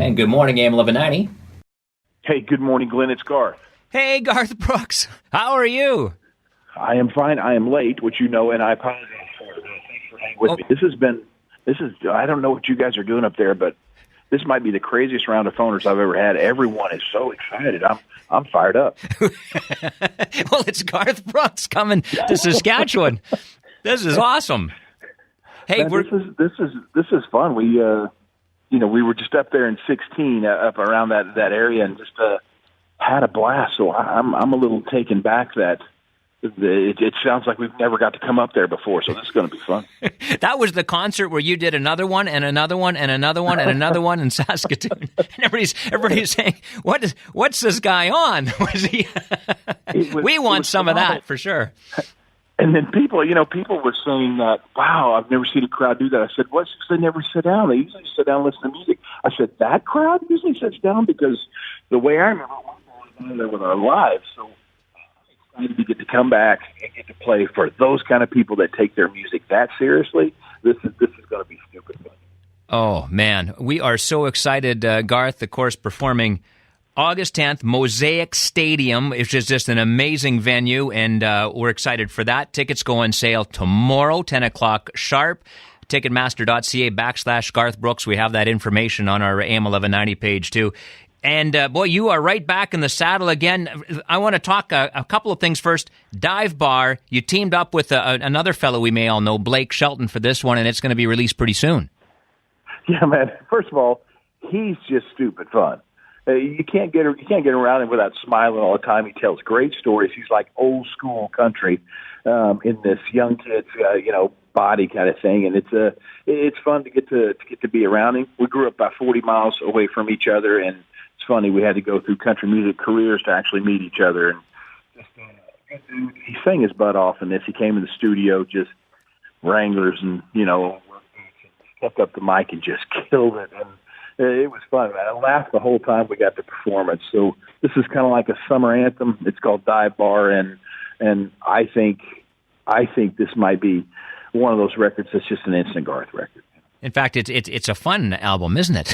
And good morning, AM 1190. Hey, good morning, Glenn. It's Garth. Hey, Garth Brooks. How are you? I am fine. I am late, which you know, and I apologize for it. Thanks for hanging with me. I don't know what you guys are doing up there, but this might be the craziest round of phoners I've ever had. Everyone is so excited. I'm fired up. Well, it's Garth Brooks coming to Saskatchewan. This is awesome. Hey, Man, this is fun. We were just up there in 16, up around that area, and just had a blast. So I'm a little taken back that it sounds like we've never got to come up there before. So this is going to be fun. That was the concert where you did another one and another one and another one and another one in Saskatoon. And everybody's saying, "What's this guy on?" We want some of that for sure. And then people were saying that, wow, I've never seen a crowd do that. I said, well, it's because they never sit down. They usually sit down and listen to music. I said, that crowd usually sits down because the way I remember it, we're there with our lives. So I'm excited to get to come back and get to play for those kind of people that take their music that seriously. This is going to be stupid fun. Oh, man. We are so excited. Garth, of course, performing August 10th, Mosaic Stadium, which is just an amazing venue, and we're excited for that. Tickets go on sale tomorrow, 10 o'clock sharp. Ticketmaster.ca/Garth Brooks. We have that information on our AM 1190 page, too. And, boy, you are right back in the saddle again. I want to talk a couple of things first. Dive Bar, you teamed up with another fellow we may all know, Blake Shelton, for this one, and it's going to be released pretty soon. Yeah, man. First of all, he's just stupid fun. You can't get around him without smiling all the time. He tells great stories. He's like old school country in this young kid's body kind of thing, and it's fun to get to be around him. We grew up about 40 miles away from each other, and it's funny we had to go through country music careers to actually meet each other. And he sang his butt off in this. He came in the studio, just Wranglers, and stepped up the mic and just killed it. And it was fun, man. I laughed the whole time we got the performance. So this is kind of like a summer anthem. It's called Dive Bar, and I think this might be one of those records that's just an instant Garth record. In fact, it's a fun album, isn't it?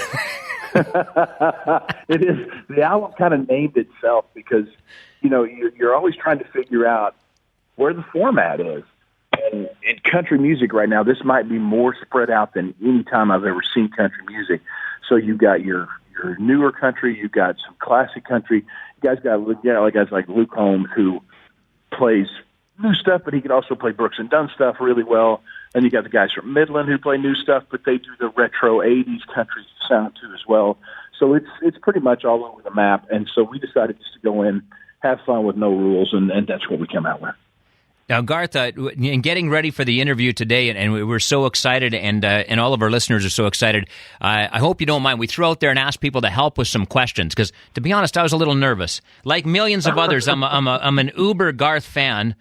It is. The album kind of named itself because you're always trying to figure out where the format is. And in country music right now, this might be more spread out than any time I've ever seen country music. So you've got your newer country, you've got some classic country. You guys got guys like Luke Holmes, who plays new stuff, but he can also play Brooks and Dunn stuff really well. And you got the guys from Midland who play new stuff, but they do the retro 80s country sound too as well. So it's pretty much all over the map. And so we decided just to go in, have fun with no rules, and that's what we come out with. Now, Garth, in getting ready for the interview today, and we're so excited, and all of our listeners are so excited, I hope you don't mind. We threw out there and asked people to help with some questions, because, to be honest, I was a little nervous. Like millions of others, I'm an uber Garth fan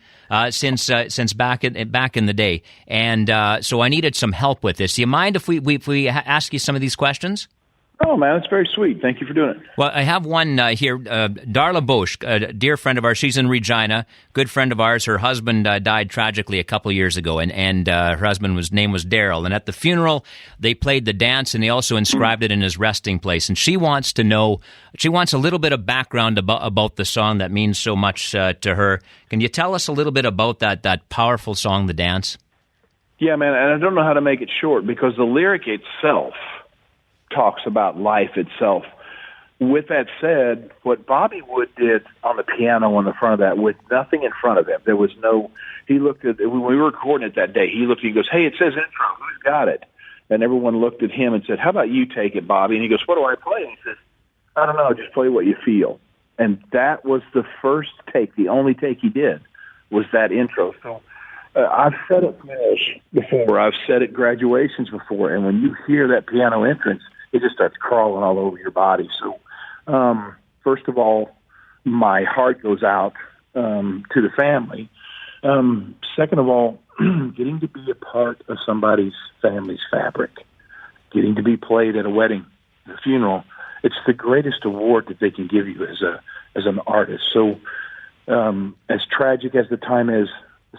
since back in the day, and so I needed some help with this. Do you mind if we ask you some of these questions? Oh, man, that's very sweet. Thank you for doing it. Well, I have one here. Darla Bosch, a dear friend of ours. She's in Regina, good friend of ours. Her husband died tragically a couple of years ago, and her husband's name was Daryl. And at the funeral, they played the dance, and they also inscribed it in his resting place. And she wants to know, she wants a little bit of background about the song that means so much to her. Can you tell us a little bit about that powerful song, The Dance? Yeah, man, and I don't know how to make it short, because the lyric itself talks about life itself. With that said, what Bobby Wood did on the piano on the front of that, with nothing in front of him, there was no, he looked at, when we were recording it that day, he goes, hey, it says intro, who's got it? And everyone looked at him and said, how about you take it, Bobby? And he goes, what do I play? And he says, I don't know, just play what you feel. And that was the first take, the only take he did was that intro. So I've said it before, I've said it graduations before, and when you hear that piano entrance, it just starts crawling all over your body. So, first of all, my heart goes out to the family. Second of all, getting to be a part of somebody's family's fabric, getting to be played at a wedding, a funeral, it's the greatest award that they can give you as an artist. So, as tragic as the time is,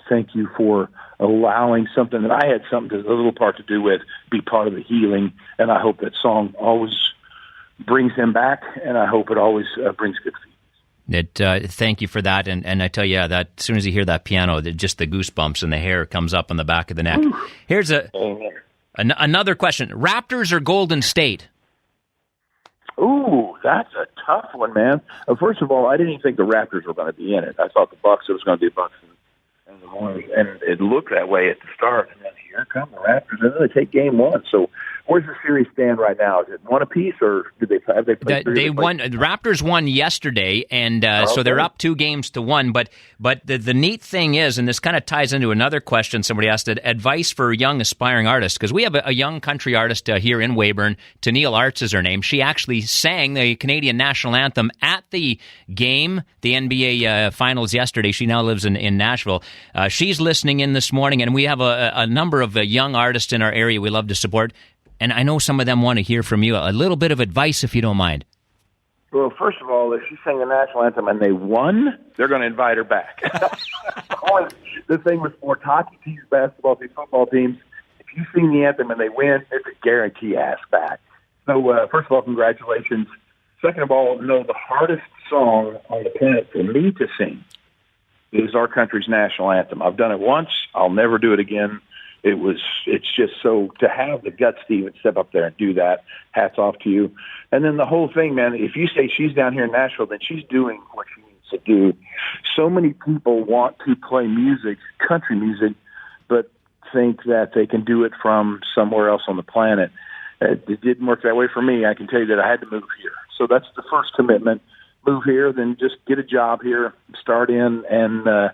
thank you for allowing something that I had a little part to do with, be part of the healing. And I hope that song always brings them back, and I hope it always brings good feelings. Thank you for that, and I tell you, that as soon as you hear that piano, just the goosebumps and the hair comes up on the back of the neck. Ooh. Here's another question: Raptors or Golden State? Ooh, that's a tough one, man. First of all, I didn't even think the Raptors were going to be in it. I thought the Bucks, it was going to be Bucks and the Warriors, and it looked that way at the start. And then here come the Raptors, and then they take game one. So where's the series stand right now? Is it one apiece, or did they have they played? They won. The Raptors won yesterday, and so they're up 2-1. But the neat thing is, and this kind of ties into another question somebody asked: advice for young aspiring artists, because we have a young country artist here in Weyburn. Tennille Arts is her name. She actually sang the Canadian national anthem at the game, the NBA finals yesterday. She now lives in Nashville. She's listening in this morning, and we have a number of young artists in our area we love to support. And I know some of them want to hear from you. A little bit of advice, if you don't mind. Well, first of all, if she sang the national anthem and they won, they're going to invite her back. The thing with sports, hockey teams, basketball teams, football teams, if you sing the anthem and they win, it's a guarantee ask back. So, first of all, congratulations. Second of all, no, the hardest song on the planet for me to sing is our country's national anthem. I've done it once. I'll never do it again. It's just so, to have the guts to even step up there and do that, hats off to you. And then the whole thing, man, if you say she's down here in Nashville, then she's doing what she needs to do. So many people want to play music, country music, but think that they can do it from somewhere else on the planet. It didn't work that way for me. I can tell you that I had to move here. So that's the first commitment. Move here, then just get a job here, start in, and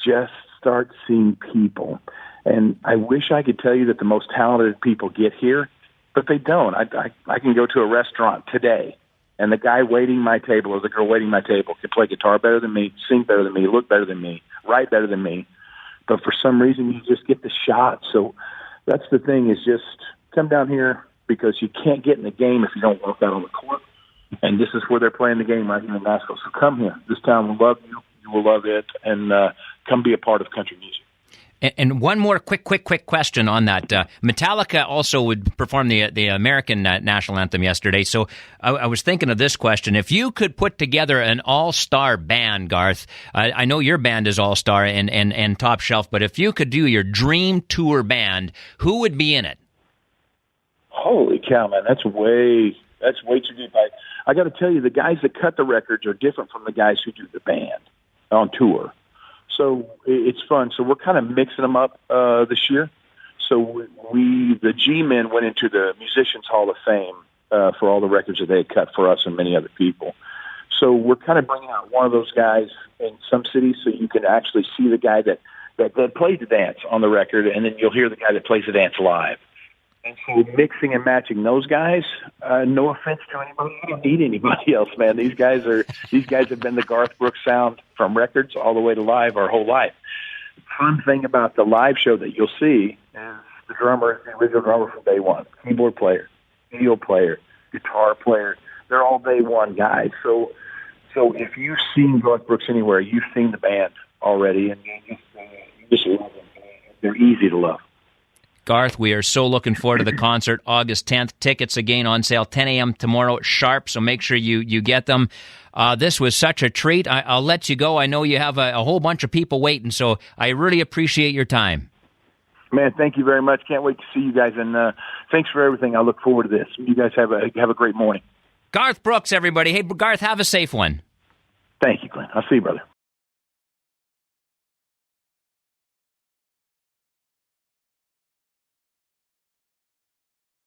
just start seeing people. And I wish I could tell you that the most talented people get here, but they don't. I can go to a restaurant today, and the guy waiting my table or the girl waiting my table can play guitar better than me, sing better than me, look better than me, write better than me. But for some reason, you just get the shot. So that's the thing, is just come down here, because you can't get in the game if you don't work out on the court. And this is where they're playing the game right here in Nashville. So come here. This town will love you. You will love it. And come be a part of country music. And one more quick question on that. Metallica also would perform the American national anthem yesterday. So I was thinking of this question. If you could put together an all-star band, Garth, I know your band is all-star and top shelf, but if you could do your dream tour band, who would be in it? Holy cow, man. That's way too deep. I got to tell you, the guys that cut the records are different from the guys who do the band on tour. So it's fun. So we're kind of mixing them up this year. So the G-Men went into the Musicians Hall of Fame for all the records that they had cut for us and many other people. So we're kind of bringing out one of those guys in some cities, so you can actually see the guy that played the dance on the record, and then you'll hear the guy that plays the dance live. And so mixing and matching those guys, no offense to anybody, I don't need anybody else, man. These guys have been the Garth Brooks sound from records all the way to live our whole life. The fun thing about the live show that you'll see is the original drummer from day one, keyboard player, field player, guitar player. They're all day one guys. So if you've seen Garth Brooks anywhere, you've seen the band already, and you just love them. They're easy to love. Garth, we are so looking forward to the concert, August 10th. Tickets again on sale 10 a.m. tomorrow sharp, so make sure you get them. This was such a treat. I'll let you go. I know you have a whole bunch of people waiting, so I really appreciate your time. Man, thank you very much. Can't wait to see you guys, and thanks for everything. I look forward to this. You guys have a great morning. Garth Brooks, everybody. Hey, Garth, have a safe one. Thank you, Glenn. I'll see you, brother.